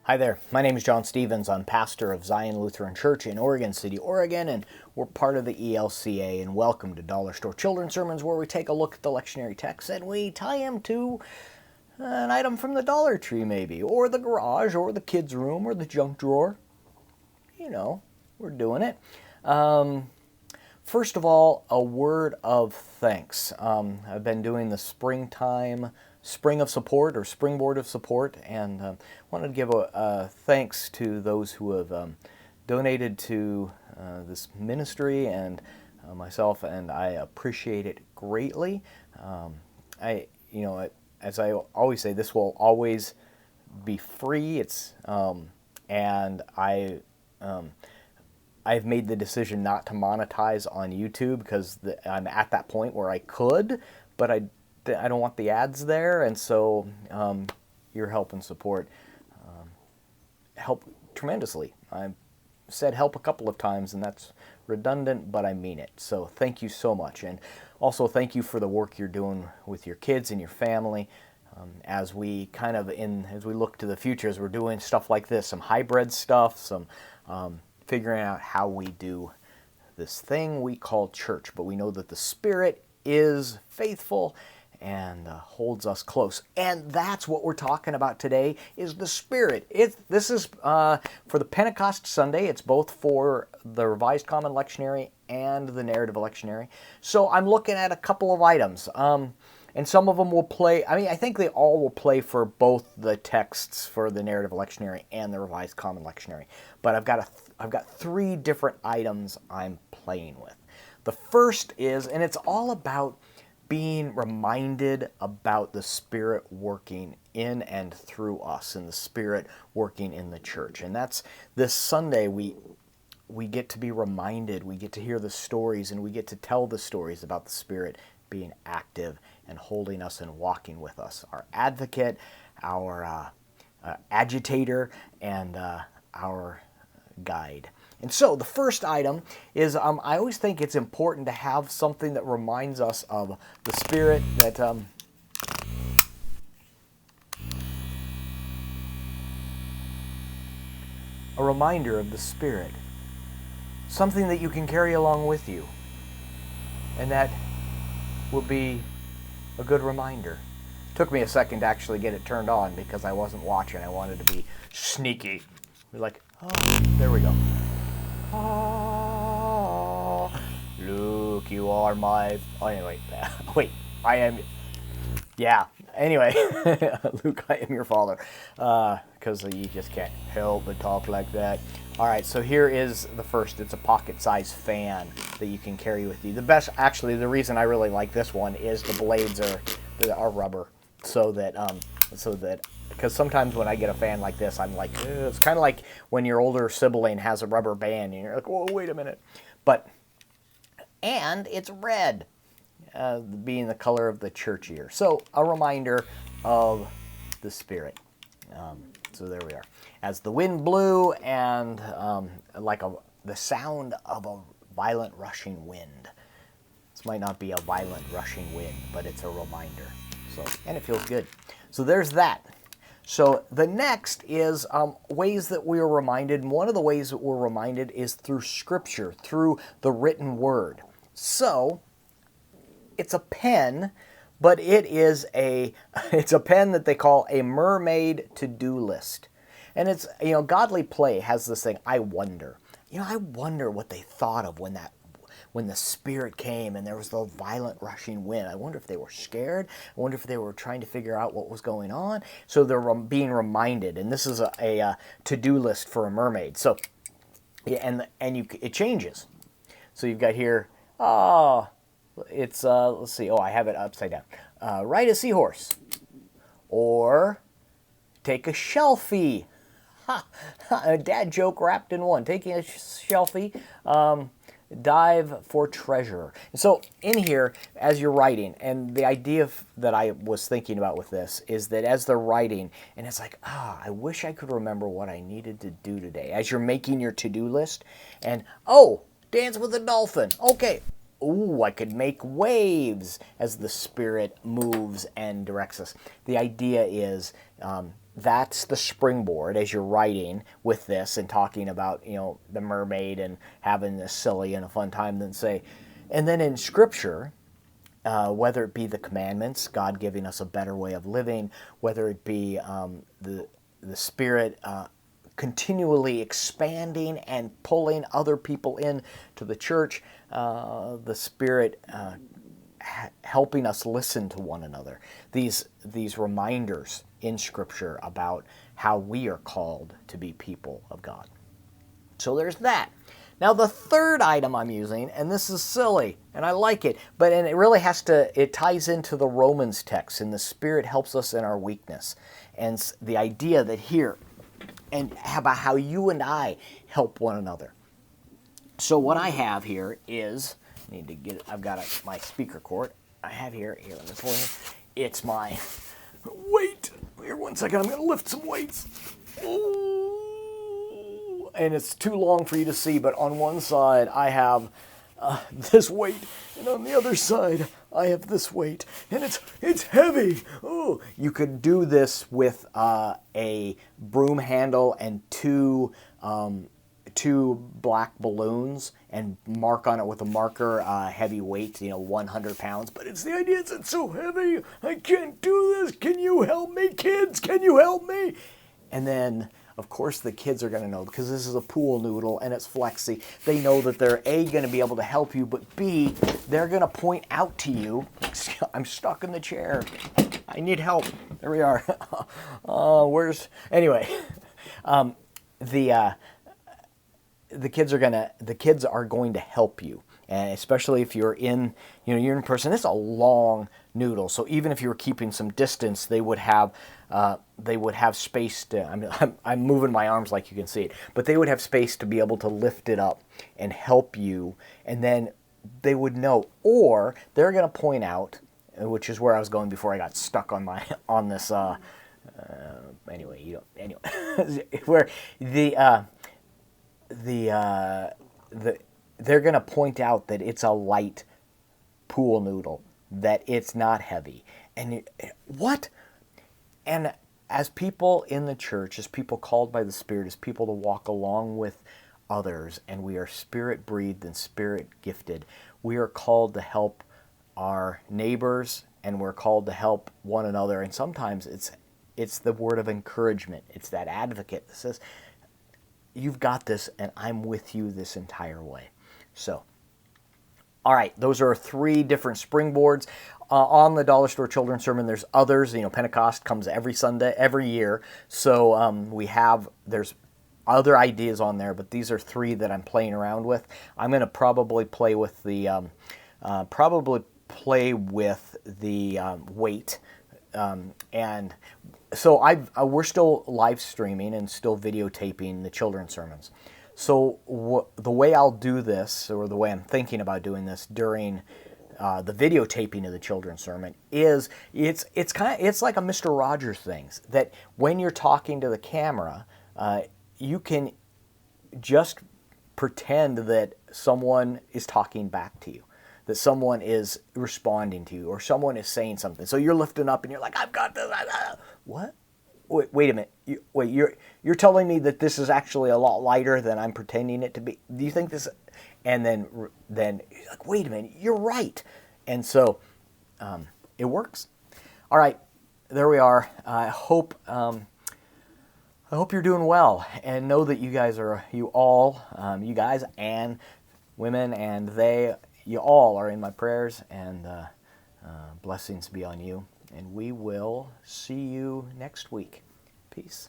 Hi there, my name is John Stevens. I'm pastor of Zion Lutheran Church in Oregon City, Oregon, and we're part of the ELCA. And welcome to Dollar Store Children's Sermons, where we take a look at the lectionary text and we tie them to an item from the Dollar Tree, maybe, or the garage, or the kids' room, or the junk drawer. You know, we're doing it. First of all, a word of thanks. I've been doing the Spring of Support or Springboard of Support, and wanted to give a thanks to those who have donated to this ministry and myself, and I appreciate it greatly. As I always say, this will always be free. And I've made the decision not to monetize on YouTube because I'm at that point where I could, but I don't want the ads there, and so your help and support help tremendously. I've said help a couple of times, and that's redundant, but I mean it. So thank you so much, and also thank you for the work you're doing with your kids and your family. As we look to the future, as we're doing stuff like this, some hybrid stuff, some figuring out how we do this thing we call church, but we know that the Spirit is faithful and holds us close. And that's what we're talking about today, is the Spirit. This is for the Pentecost Sunday. It's both for the Revised Common Lectionary and the Narrative Lectionary. So I'm looking at a couple of items. And some of them will play, I think they all will play for both the texts for the Narrative Lectionary and the Revised Common Lectionary. But I've got three different items I'm playing with. The first is, and it's all about being reminded about the Spirit working in and through us, and the Spirit working in the church. And that's this Sunday we get to be reminded, we get to hear the stories, and we get to tell the stories about the Spirit being active and holding us and walking with us. Our advocate, our agitator, and our guide. And so the first item is, I always think it's important to have something that reminds us of the Spirit, that a reminder of the Spirit, something that you can carry along with you, and that will be a good reminder. Took me a second to actually get it turned on because I wasn't watching. I wanted to be sneaky. We're like, oh, there we go. Oh, Luke, you are my... Oh, anyway, wait, I am... Yeah, anyway, Luke, I am your father. Because you just can't help but talk like that. All right, so here is the first. It's a pocket-sized fan that you can carry with you. The reason I really like this one is the blades are rubber, so that because sometimes when I get a fan like this, I'm like, ugh. It's kind of like when your older sibling has a rubber band, and you're like, whoa, wait a minute. And it's red, being the color of the church year. So a reminder of the Spirit. So there we are. As the wind blew, and the sound of a violent rushing wind. This might not be a violent rushing wind, but it's a reminder. So, and it feels good. So there's that. So the next is ways that we are reminded. And one of the ways that we're reminded is through Scripture, through the written Word. So it's a pen, but it's a pen that they call a Mermaid To Do List. And it's, Godly Play has this thing, I wonder. I wonder what they thought of when the Spirit came and there was the violent rushing wind. I wonder if they were scared. I wonder if they were trying to figure out what was going on. So they're being reminded. And this is a to-do list for a mermaid. So, yeah, it changes. So you've got here, it's, let's see, I have it upside down. Ride a seahorse. Or take a shelfie. A dad joke wrapped in one. Taking a shelfie. Dive for treasure. And so in here, as you're writing, and the idea that I was thinking about with this is that as they're writing, and it's like, I wish I could remember what I needed to do today. As you're making your to-do list, and, dance with a dolphin. Okay, ooh, I could make waves as the Spirit moves and directs us. The idea is that's the springboard as you're writing with this and talking about, the mermaid and having this silly and a fun time. And then in Scripture, whether it be the commandments, God giving us a better way of living, whether it be the Spirit continually expanding and pulling other people in to the church, the Spirit helping us listen to one another. These reminders in Scripture about how we are called to be people of God. So there's that. Now the third item I'm using, and this is silly, and I like it, and it really it ties into the Romans text, and the Spirit helps us in our weakness. And the idea that here, and about how you and I help one another. So what I have here is, I've got my speaker cord. I have here, let me pull it. It's my weight. Here, 1 second, I'm going to lift some weights. Ooh. And it's too long for you to see, but on one side I have this weight, and on the other side I have this weight, and it's heavy. Oh, you could do this with a broom handle and two black balloons and mark on it with a marker, heavy weight, 100 pounds. But it's the idea, it's so heavy, I can't do this. Can you help me, kids? Can you help me? And then, of course, the kids are going to know, because this is a pool noodle and it's flexy. They know that they're A, going to be able to help you, but B, they're going to point out to you, I'm stuck in the chair. I need help. There we are. Anyway, the kids are going to help you, and especially if you're in person. It's a long noodle, so even if you were keeping some distance, they would have space to. I'm moving my arms like you can see it, but they would have space to be able to lift it up and help you, and then they would know, or they're going to point out, which is where I was going before I got stuck on this. Where they're going to point out that it's a light pool noodle, that it's not heavy. And what? And as people in the church, as people called by the Spirit, as people to walk along with others, and we are Spirit-breathed and Spirit-gifted, we are called to help our neighbors, and we're called to help one another. And sometimes it's the word of encouragement. It's that advocate that says, you've got this, and I'm with you this entire way. So, all right, those are 3 different springboards. On the Dollar Store Children's Sermon, there's others. Pentecost comes every Sunday, every year. So there's other ideas on there, but these are 3 that I'm playing around with. I'm going to probably play with the weight, and so we're still live streaming and still videotaping the children's sermons. So the way I'll do this, or the way I'm thinking about doing this during the videotaping of the children's sermon, is it's like a Mr. Rogers thing, that when you're talking to the camera, you can just pretend that someone is talking back to you, that someone is responding to you, or someone is saying something. So you're lifting up and you're like, I've got this. What? Wait a minute. You're telling me that this is actually a lot lighter than I'm pretending it to be. Do you think this? And then you're like, wait a minute, you're right. And so it works. All right, there we are. I hope you're doing well, and know that you guys and women and you all are in my prayers, and blessings be on you. And we will see you next week. Peace.